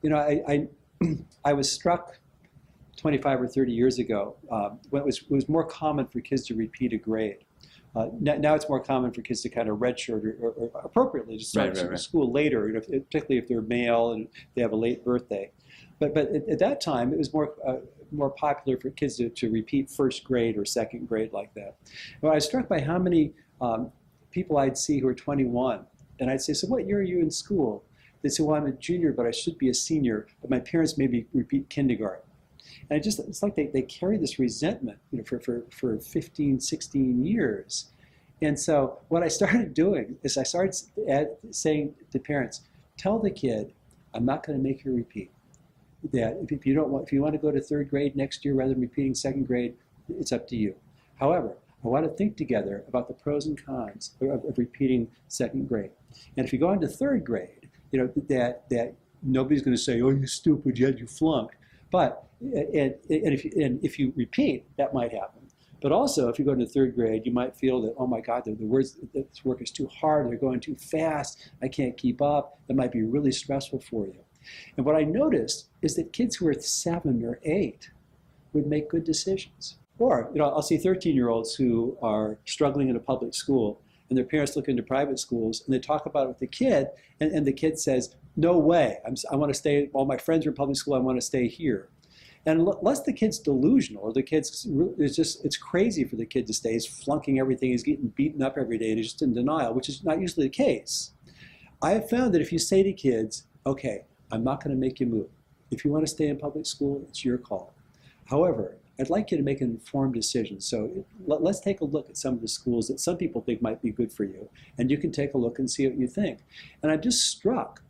You know, I was struck 25 or 30 years ago when it was more common for kids to repeat a grade. Now it's more common for kids to kind of redshirt or appropriately just start school later, particularly if they're male and they have a late birthday. But at that time, it was more popular for kids to repeat first grade or second grade like that. And I was struck by how many people I'd see who are 21, and I'd say, so what year are you in school? They'd say, well, I'm a junior, but I should be a senior, but my parents made me repeat kindergarten. And it's like they carry this resentment, for 15, 16 years. And so what I started doing is I started saying to parents, tell the kid, I'm not going to make you repeat. That if you want to go to third grade next year rather than repeating second grade, it's up to you. However, I want to think together about the pros and cons of repeating second grade. And if you go into third grade, that nobody's going to say, oh, you stupid, you flunked. But if you repeat, that might happen. But also, if you go into third grade, you might feel that, oh my God, this work is too hard, they're going too fast, I can't keep up. It might be really stressful for you. And what I noticed is that kids who are 7 or 8 would make good decisions. Or, I'll see 13-year-olds who are struggling in a public school, and their parents look into private schools, and they talk about it with the kid, and the kid says, no way, I want to stay, all my friends are in public school, I want to stay here. And unless the kid's delusional, or the kid's, it's crazy for the kid to stay, he's flunking everything, he's getting beaten up every day, and he's just in denial, which is not usually the case. I have found that if you say to kids, okay, I'm not going to make you move. If you want to stay in public school, it's your call. However, I'd like you to make an informed decision. So let's take a look at some of the schools that some people think might be good for you, and you can take a look and see what you think. And I'm just struck,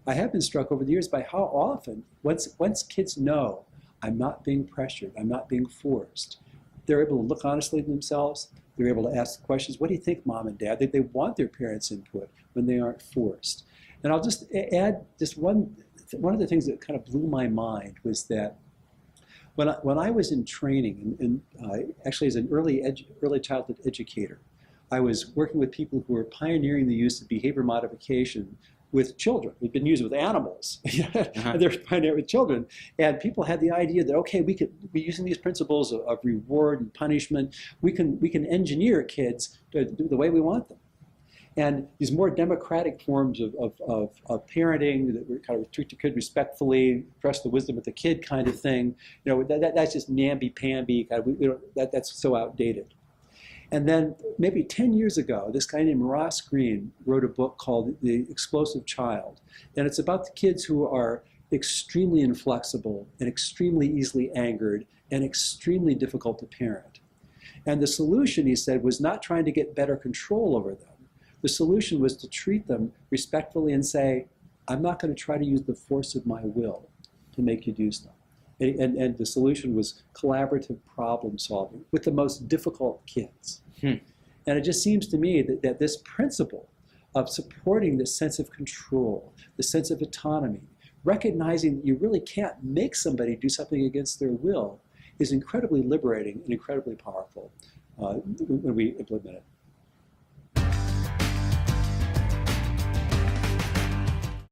I have been struck over the years by how often, once kids know I'm not being pressured, I'm not being forced, they're able to look honestly at themselves, they're able to ask questions, what do you think, Mom and Dad? They want their parents' input when they aren't forced. And I'll just add just one of the things that kind of blew my mind was that when I was in training, and actually as an early childhood educator, I was working with people who were pioneering the use of behavior modification with children. We'd been used with animals, and they're pioneering with children. And people had the idea that, okay, we could be using these principles of reward and punishment. We can engineer kids to do the way we want them. And these more democratic forms of parenting that we kind of treat the kid respectfully, trust the wisdom of the kid kind of thing, that's just namby-pamby, that's so outdated. And then maybe 10 years ago, this guy named Ross Greene wrote a book called The Explosive Child. And it's about the kids who are extremely inflexible and extremely easily angered and extremely difficult to parent. And the solution, he said, was not trying to get better control over them. The solution was to treat them respectfully and say, I'm not going to try to use the force of my will to make you do stuff. And the solution was collaborative problem solving with the most difficult kids. And it just seems to me that this principle of supporting the sense of control, the sense of autonomy, recognizing that you really can't make somebody do something against their will is incredibly liberating and incredibly powerful when we implement it.